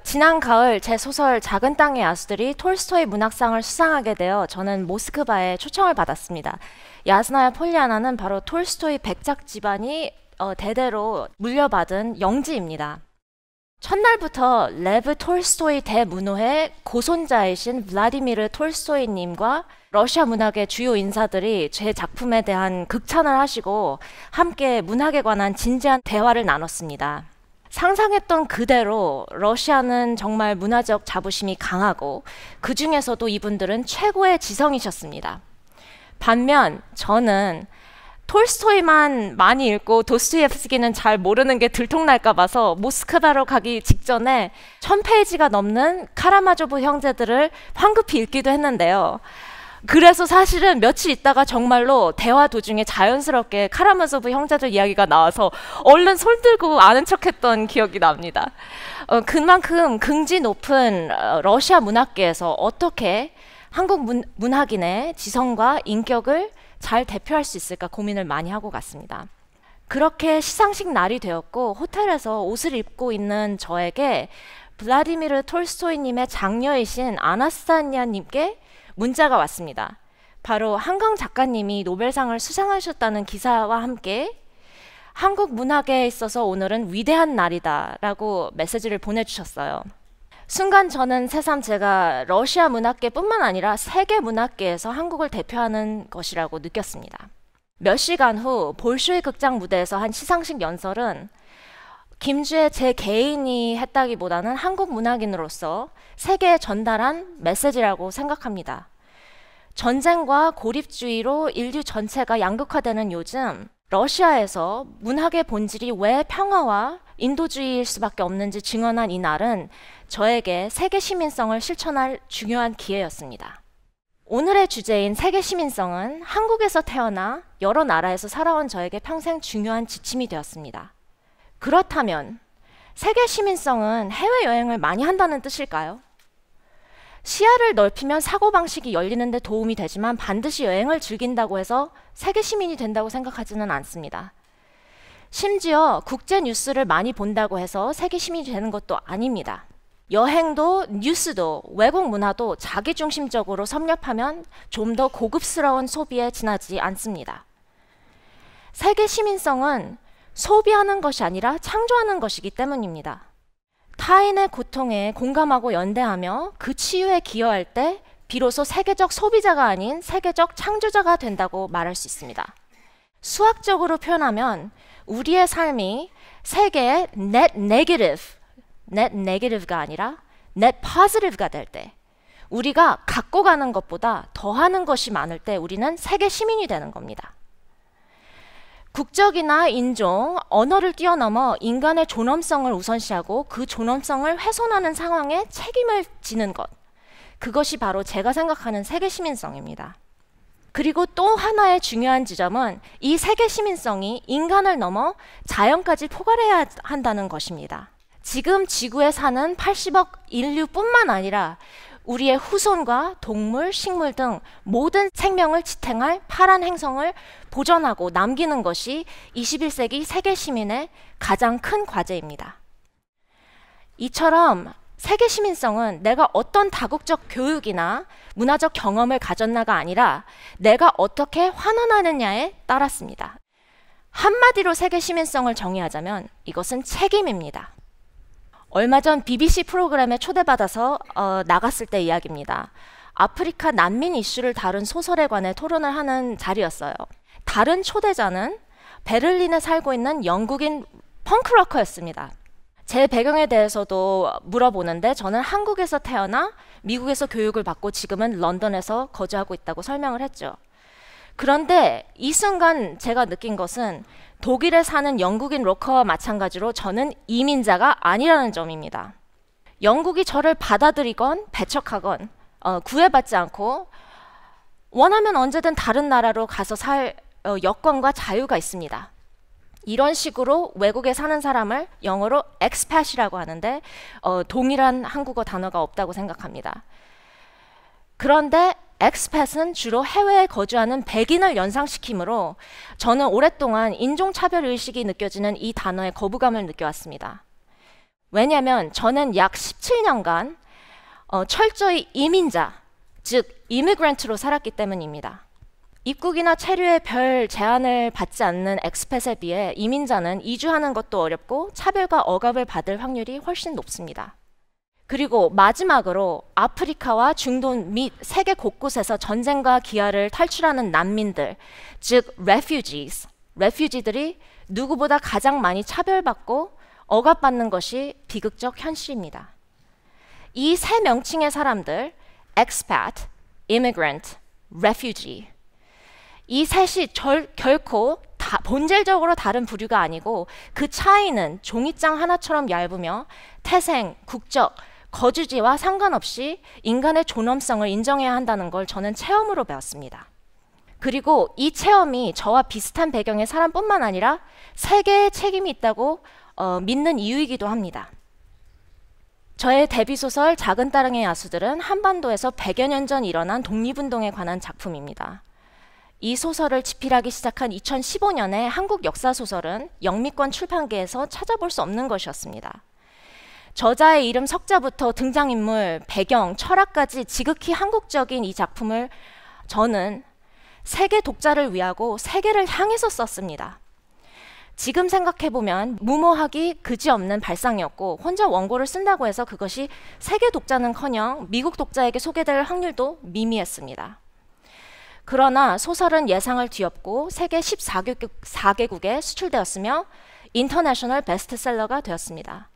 지난 가을 제 소설 작은 땅의 야수들이 톨스토이 문학상을 수상하게 되어 저는 모스크바에 초청을 받았습니다. 야스나야 폴리아나는 바로 톨스토이 백작 집안이 대대로 물려받은 영지입니다. 첫날부터 레브 톨스토이 대문호의 고손자이신 블라디미르 톨스토이님과 러시아 문학의 주요 인사들이 제 작품에 대한 극찬을 하시고 함께 문학에 관한 진지한 대화를 나눴습니다. 상상했던 그대로 러시아는 정말 문화적 자부심이 강하고 그 중에서도 이분들은 최고의 지성이셨습니다. 반면 저는 톨스토이만 많이 읽고 도스토옙스키는 잘 모르는 게 들통날까 봐서 모스크바로 가기 직전에 1000페이지가 넘는 카라마조프 형제들을 황급히 읽기도 했는데요. 그래서 사실은 며칠 있다가 정말로 대화 도중에 자연스럽게 카라마조프 형제들 이야기가 나와서 얼른 손들고 아는 척했던 기억이 납니다. 그만큼 긍지 높은 러시아 문학계에서 어떻게 한국 문학인의 지성과 인격을 잘 대표할 수 있을까 고민을 많이 하고 갔습니다. 그렇게 시상식 날이 되었고 호텔에서 옷을 입고 있는 저에게 블라디미르 톨스토이님의 장녀이신 아나스타니아님께 문자가 왔습니다. 바로 한강 작가님이 노벨상을 수상하셨다는 기사와 함께 한국 문학에 있어서 오늘은 위대한 날이다 라고 메시지를 보내주셨어요. 순간 저는 새삼 제가 러시아 문학계뿐만 아니라 세계 문학계에서 한국을 대표하는 것이라고 느꼈습니다. 몇 시간 후 볼쇼이 극장 무대에서 한 시상식 연설은 김주의 제 개인이 했다기보다는 한국 문학인으로서 세계에 전달한 메시지라고 생각합니다. 전쟁과 고립주의로 인류 전체가 양극화되는 요즘 러시아에서 문학의 본질이 왜 평화와 인도주의일 수밖에 없는지 증언한 이 날은 저에게 세계 시민성을 실천할 중요한 기회였습니다. 오늘의 주제인 세계 시민성은 한국에서 태어나 여러 나라에서 살아온 저에게 평생 중요한 지침이 되었습니다. 그렇다면 세계 시민성은 해외여행을 많이 한다는 뜻일까요? 시야를 넓히면 사고방식이 열리는 데 도움이 되지만 반드시 여행을 즐긴다고 해서 세계 시민이 된다고 생각하지는 않습니다. 심지어 국제 뉴스를 많이 본다고 해서 세계 시민이 되는 것도 아닙니다. 여행도 뉴스도 외국 문화도 자기중심적으로 섭렵하면 좀 더 고급스러운 소비에 지나지 않습니다. 세계 시민성은 소비하는 것이 아니라 창조하는 것이기 때문입니다. 타인의 고통에 공감하고 연대하며 그 치유에 기여할 때 비로소 세계적 소비자가 아닌 세계적 창조자가 된다고 말할 수 있습니다. 수학적으로 표현하면 우리의 삶이 세계의 net negative가 아니라 net positive가 될 때, 우리가 갖고 가는 것보다 더하는 것이 많을 때 우리는 세계 시민이 되는 겁니다. 국적이나 인종, 언어를 뛰어넘어 인간의 존엄성을 우선시하고 그 존엄성을 훼손하는 상황에 책임을 지는 것, 그것이 바로 제가 생각하는 세계 시민성입니다. 그리고 또 하나의 중요한 지점은 이 세계 시민성이 인간을 넘어 자연까지 포괄해야 한다는 것입니다. 지금 지구에 사는 80억 인류뿐만 아니라 우리의 후손과 동물, 식물 등 모든 생명을 지탱할 파란 행성을 보존하고 남기는 것이 21세기 세계 시민의 가장 큰 과제입니다. 이처럼 세계 시민성은 내가 어떤 다국적 교육이나 문화적 경험을 가졌나가 아니라 내가 어떻게 환원하느냐에 따랐습니다. 한마디로 세계 시민성을 정의하자면 이것은 책임입니다. 얼마 전 BBC 프로그램에 초대받아서 나갔을 때 이야기입니다. 아프리카 난민 이슈를 다룬 소설에 관해 토론을 하는 자리였어요. 다른 초대자는 베를린에 살고 있는 영국인 펑크로커였습니다. 제 배경에 대해서도 물어보는데 저는 한국에서 태어나 미국에서 교육을 받고 지금은 런던에서 거주하고 있다고 설명을 했죠. 그런데 이 순간 제가 느낀 것은 독일에 사는 영국인 로커와 마찬가지로 저는 이민자가 아니라는 점입니다. 영국이 저를 받아들이건 배척하건 구애받지 않고 원하면 언제든 다른 나라로 가서 살 여건과 자유가 있습니다. 이런 식으로 외국에 사는 사람을 영어로 expat이라고 하는데 동일한 한국어 단어가 없다고 생각합니다. 그런데 expat은 주로 해외에 거주하는 백인을 연상시키므로 저는 오랫동안 인종차별 의식이 느껴지는 이 단어에 거부감을 느껴왔습니다. 왜냐하면 저는 약 17년간 철저히 이민자, 즉 이미그런트로 살았기 때문입니다. 입국이나 체류에 별 제한을 받지 않는 엑스팻에 비해 이민자는 이주하는 것도 어렵고 차별과 억압을 받을 확률이 훨씬 높습니다. 그리고 마지막으로 아프리카와 중동 및 세계 곳곳에서 전쟁과 기아를 탈출하는 난민들, 즉 refugees들이 누구보다 가장 많이 차별받고 억압받는 것이 비극적 현실입니다. 이 세 명칭의 사람들, expat, immigrant, refugee, 이 셋이 결코 본질적으로 다른 부류가 아니고 그 차이는 종이장 하나처럼 얇으며 태생, 국적, 거주지와 상관없이 인간의 존엄성을 인정해야 한다는 걸 저는 체험으로 배웠습니다. 그리고 이 체험이 저와 비슷한 배경의 사람뿐만 아니라 세계에 책임이 있다고 믿는 이유이기도 합니다. 저의 데뷔소설 작은 따릉의 야수들은 한반도에서 100여 년 전 일어난 독립운동에 관한 작품입니다. 이 소설을 집필하기 시작한 2015년에 한국 역사소설은 영미권 출판계에서 찾아볼 수 없는 것이었습니다. 저자의 이름 석자부터 등장인물, 배경, 철학까지 지극히 한국적인 이 작품을 저는 세계 독자를 위하고 세계를 향해서 썼습니다. 지금 생각해보면 무모하기 그지없는 발상이었고 혼자 원고를 쓴다고 해서 그것이 세계 독자는커녕 미국 독자에게 소개될 확률도 미미했습니다. 그러나 소설은 예상을 뒤엎고 세계 14개국에 수출되었으며 인터내셔널 베스트셀러가 되었습니다.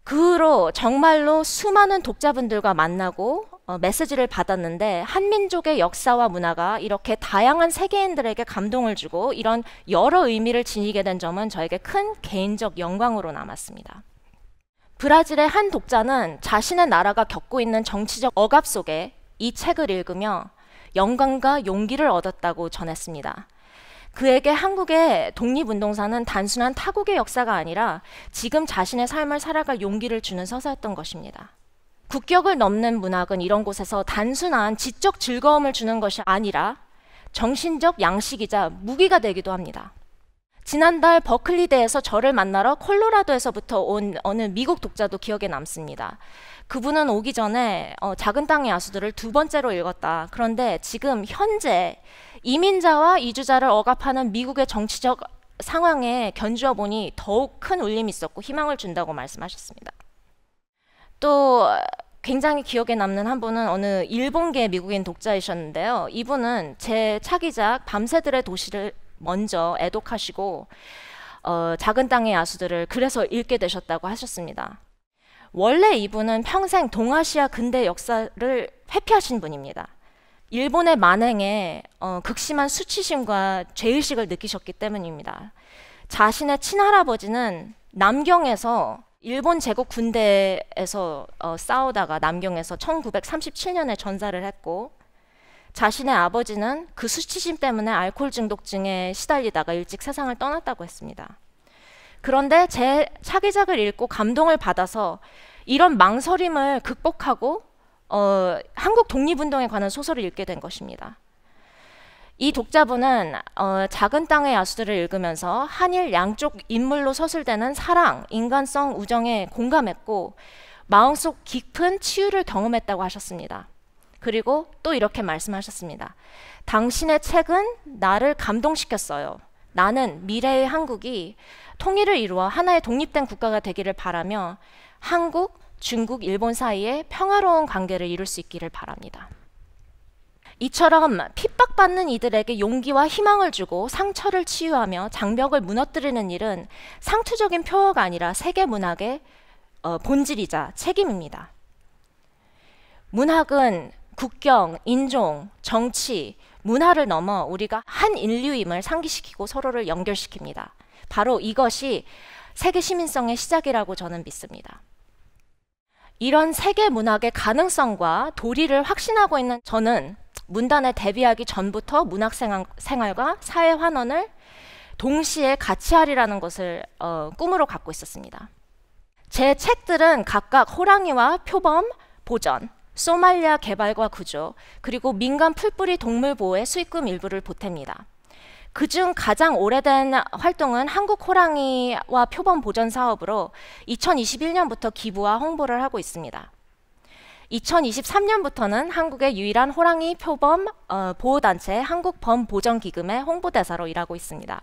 그 후로 정말로 수많은 독자분들과 만나고 메시지를 받았는데 한민족의 역사와 문화가 이렇게 다양한 세계인들에게 감동을 주고 이런 여러 의미를 지니게 된 점은 저에게 큰 개인적 영광으로 남았습니다. 브라질의 한 독자는 자신의 나라가 겪고 있는 정치적 억압 속에 이 책을 읽으며 영감과 용기를 얻었다고 전했습니다. 그에게 한국의 독립운동사는 단순한 타국의 역사가 아니라 지금 자신의 삶을 살아갈 용기를 주는 서사였던 것입니다. 국격을 넘는 문학은 이런 곳에서 단순한 지적 즐거움을 주는 것이 아니라 정신적 양식이자 무기가 되기도 합니다. 지난달 버클리대에서 저를 만나러 콜로라도에서부터 온 어느 미국 독자도 기억에 남습니다. 그분은 오기 전에 작은 땅의 야수들을 2번째로 읽었다. 그런데 지금 현재 이민자와 이주자를 억압하는 미국의 정치적 상황에 견주어 보니 더욱 큰 울림이 있었고 희망을 준다고 말씀하셨습니다. 또 굉장히 기억에 남는 한 분은 어느 일본계 미국인 독자이셨는데요. 이분은 제 차기작 밤새들의 도시를 먼저 애독하시고 작은 땅의 야수들을 그래서 읽게 되셨다고 하셨습니다. 원래 이분은 평생 동아시아 근대 역사를 회피하신 분입니다. 일본의 만행에 극심한 수치심과 죄의식을 느끼셨기 때문입니다. 자신의 친할아버지는 남경에서 일본 제국 군대에서 싸우다가 남경에서 1937년에 전사를 했고 자신의 아버지는 그 수치심 때문에 알코올 중독증에 시달리다가 일찍 세상을 떠났다고 했습니다. 그런데 제 차기작을 읽고 감동을 받아서 이런 망설임을 극복하고 한국 독립운동에 관한 소설을 읽게 된 것입니다. 이 독자분은 작은 땅의 야수들을 읽으면서 한일 양쪽 인물로 서술되는 사랑, 인간성, 우정에 공감했고 마음속 깊은 치유를 경험했다고 하셨습니다. 그리고 또 이렇게 말씀하셨습니다. 당신의 책은 나를 감동시켰어요. 나는 미래의 한국이 통일을 이루어 하나의 독립된 국가가 되기를 바라며 한국, 중국, 일본 사이에 평화로운 관계를 이룰 수 있기를 바랍니다. 이처럼 핍박받는 이들에게 용기와 희망을 주고 상처를 치유하며 장벽을 무너뜨리는 일은 상투적인 표어가 아니라 세계 문학의 본질이자 책임입니다. 문학은 국경, 인종, 정치, 문화를 넘어 우리가 한 인류임을 상기시키고 서로를 연결시킵니다. 바로 이것이 세계 시민성의 시작이라고 저는 믿습니다. 이런 세계 문학의 가능성과 도리를 확신하고 있는 저는 문단에 데뷔하기 전부터 문학 생활과 사회 환원을 동시에 같이 하리라는 것을 꿈으로 갖고 있었습니다. 제 책들은 각각 호랑이와 표범, 보전, 소말리아 개발과 구조, 그리고 민간 풀뿌리 동물 보호의 수익금 일부를 보탭니다. 그중 가장 오래된 활동은 한국 호랑이와 표범 보전 사업으로 2021년부터 기부와 홍보를 하고 있습니다. 2023년부터는 한국의 유일한 호랑이 표범 보호단체 한국범보전기금의 홍보대사로 일하고 있습니다.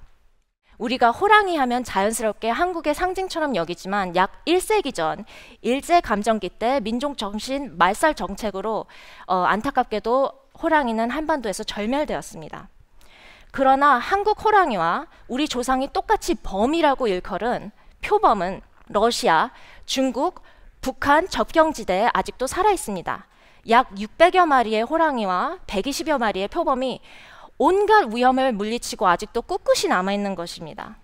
우리가 호랑이 하면 자연스럽게 한국의 상징처럼 여기지만 약 1세기 전 일제감정기 때 민족정신 말살 정책으로 안타깝게도 호랑이는 한반도에서 절멸되었습니다. 그러나 한국 호랑이와 우리 조상이 똑같이 범이라고 일컬은 표범은 러시아, 중국, 북한 접경지대에 아직도 살아있습니다. 약 600여 마리의 호랑이와 120여 마리의 표범이 온갖 위험을 물리치고 아직도 꿋꿋이 남아있는 것입니다.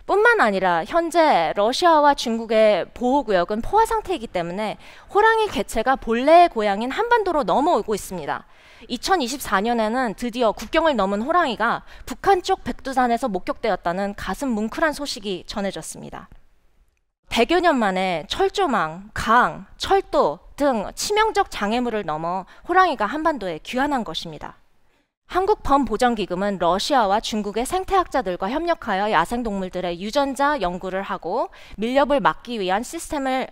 뿐만 아니라 현재 러시아와 중국의 보호구역은 포화 상태이기 때문에 호랑이 개체가 본래의 고향인 한반도로 넘어오고 있습니다. 2024년에는 드디어 국경을 넘은 호랑이가 북한 쪽 백두산에서 목격되었다는 가슴 뭉클한 소식이 전해졌습니다. 100여 년 만에 철조망, 강, 철도 등 치명적 장애물을 넘어 호랑이가 한반도에 귀환한 것입니다. 한국범보전기금은 러시아와 중국의 생태학자들과 협력하여 야생동물들의 유전자 연구를 하고 밀렵을 막기 위한 시스템을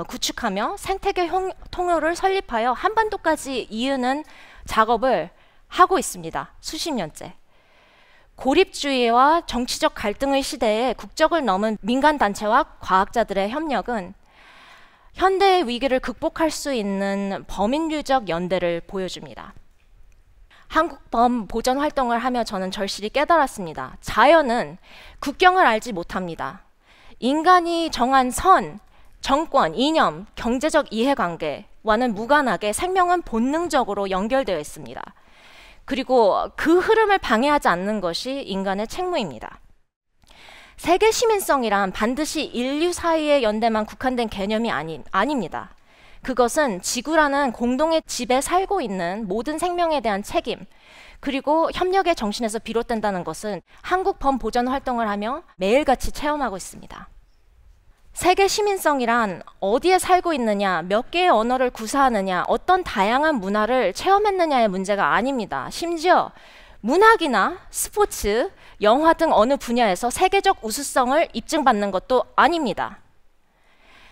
구축하며 생태계 통로를 설립하여 한반도까지 이으는 작업을 하고 있습니다. 수십 년째. 고립주의와 정치적 갈등의 시대에 국적을 넘은 민간단체와 과학자들의 협력은 현대의 위기를 극복할 수 있는 범인류적 연대를 보여줍니다. 한국범 보전 활동을 하며 저는 절실히 깨달았습니다. 자연은 국경을 알지 못합니다. 인간이 정한 선, 정권, 이념, 경제적 이해관계와는 무관하게 생명은 본능적으로 연결되어 있습니다. 그리고 그 흐름을 방해하지 않는 것이 인간의 책무입니다. 세계 시민성이란 반드시 인류 사이의 연대만 국한된 개념이 아닙니다. 그것은 지구라는 공동의 집에 살고 있는 모든 생명에 대한 책임, 그리고 협력의 정신에서 비롯된다는 것은 한국범 보전 활동을 하며 매일같이 체험하고 있습니다. 세계 시민성이란 어디에 살고 있느냐, 몇 개의 언어를 구사하느냐, 어떤 다양한 문화를 체험했느냐의 문제가 아닙니다. 심지어 문학이나 스포츠, 영화 등 어느 분야에서 세계적 우수성을 입증받는 것도 아닙니다.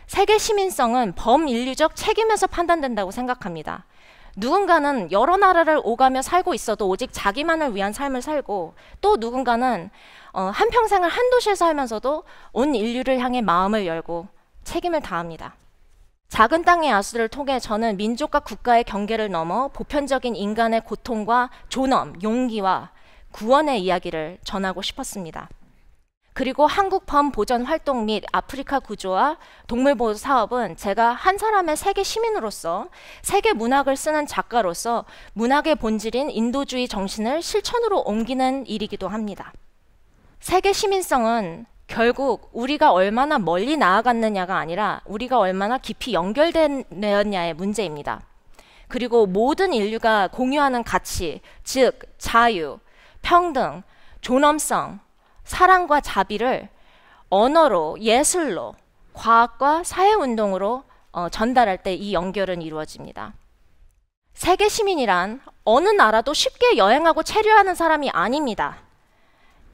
세계 시민성은 범인류적 책임에서 판단된다고 생각합니다. 누군가는 여러 나라를 오가며 살고 있어도 오직 자기만을 위한 삶을 살고, 또 누군가는 한평생을 한 도시에 살면서도 온 인류를 향해 마음을 열고 책임을 다합니다. 작은 땅의 야수를 통해 저는 민족과 국가의 경계를 넘어 보편적인 인간의 고통과 존엄, 용기와 구원의 이야기를 전하고 싶었습니다. 그리고 한국범 보전 활동 및 아프리카 구조와 동물보호 사업은 제가 한 사람의 세계 시민으로서, 세계 문학을 쓰는 작가로서 문학의 본질인 인도주의 정신을 실천으로 옮기는 일이기도 합니다. 세계 시민성은 결국 우리가 얼마나 멀리 나아갔느냐가 아니라 우리가 얼마나 깊이 연결되었냐의 문제입니다. 그리고 모든 인류가 공유하는 가치, 즉 자유, 평등, 존엄성, 사랑과 자비를 언어로, 예술로, 과학과 사회운동으로 전달할 때 이 연결은 이루어집니다. 세계 시민이란 어느 나라도 쉽게 여행하고 체류하는 사람이 아닙니다.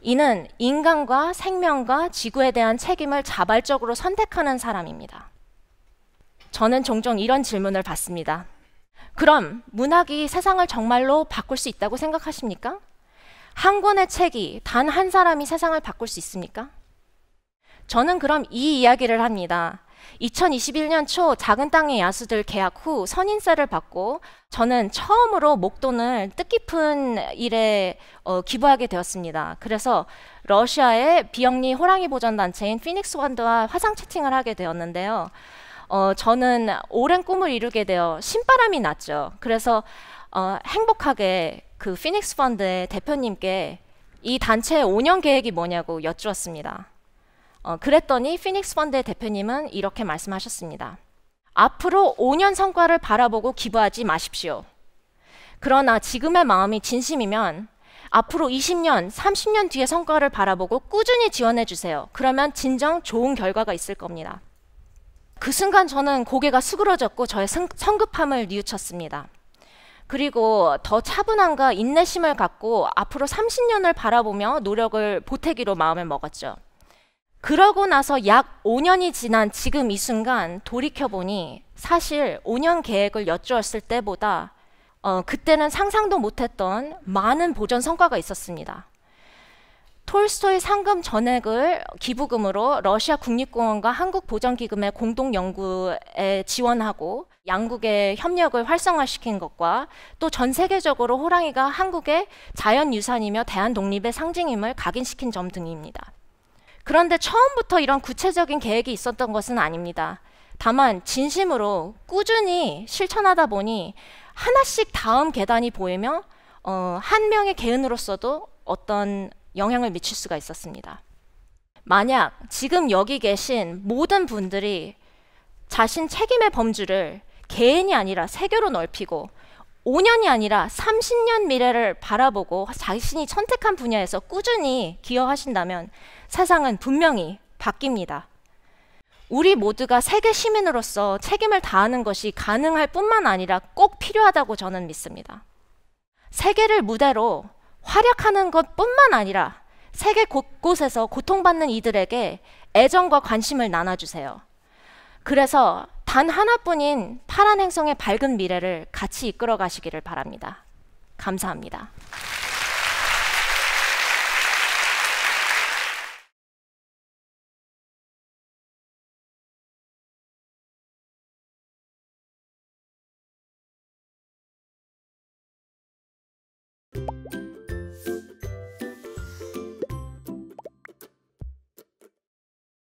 이는 인간과 생명과 지구에 대한 책임을 자발적으로 선택하는 사람입니다. 저는 종종 이런 질문을 받습니다. 그럼 문학이 세상을 정말로 바꿀 수 있다고 생각하십니까? 한 권의 책이 단 한 사람이 세상을 바꿀 수 있습니까? 저는 그럼 이 이야기를 합니다. 2021년 초 작은 땅의 야수들 계약 후 선인세를 받고 저는 처음으로 목돈을 뜻깊은 일에 기부하게 되었습니다. 그래서 러시아의 비영리 호랑이 보전 단체인 피닉스 펀드와 화상 채팅을 하게 되었는데요. 저는 오랜 꿈을 이루게 되어 신바람이 났죠. 그래서 행복하게 그 피닉스 펀드의 대표님께 이 단체의 5년 계획이 뭐냐고 여쭈었습니다. 그랬더니 피닉스 펀드의 대표님은 이렇게 말씀하셨습니다. 앞으로 5년 성과를 바라보고 기부하지 마십시오. 그러나 지금의 마음이 진심이면 앞으로 20년, 30년 뒤의 성과를 바라보고 꾸준히 지원해 주세요. 그러면 진정 좋은 결과가 있을 겁니다. 그 순간 저는 고개가 수그러졌고 저의 성급함을 뉘우쳤습니다. 그리고 더 차분함과 인내심을 갖고 앞으로 30년을 바라보며 노력을 보태기로 마음을 먹었죠. 그러고 나서 약 5년이 지난 지금 이 순간 돌이켜보니 사실 5년 계획을 여쭈었을 때보다 그때는 상상도 못했던 많은 보전 성과가 있었습니다. 톨스토이 상금 전액을 기부금으로 러시아 국립공원과 한국보전기금의 공동 연구에 지원하고 양국의 협력을 활성화시킨 것과 또 전 세계적으로 호랑이가 한국의 자연유산이며 대한독립의 상징임을 각인시킨 점 등입니다. 그런데 처음부터 이런 구체적인 계획이 있었던 것은 아닙니다. 다만 진심으로 꾸준히 실천하다 보니 하나씩 다음 계단이 보이며 한 명의 개인으로서도 어떤 영향을 미칠 수가 있었습니다. 만약 지금 여기 계신 모든 분들이 자신 책임의 범주를 개인이 아니라 세계로 넓히고 5년이 아니라 30년 미래를 바라보고 자신이 선택한 분야에서 꾸준히 기여하신다면 세상은 분명히 바뀝니다. 우리 모두가 세계 시민으로서 책임을 다하는 것이 가능할 뿐만 아니라 꼭 필요하다고 저는 믿습니다. 세계를 무대로 활약하는 것뿐만 아니라 세계 곳곳에서 고통받는 이들에게 애정과 관심을 나눠주세요. 그래서 단 하나뿐인 파란 행성의 밝은 미래를 같이 이끌어 가시기를 바랍니다. 감사합니다.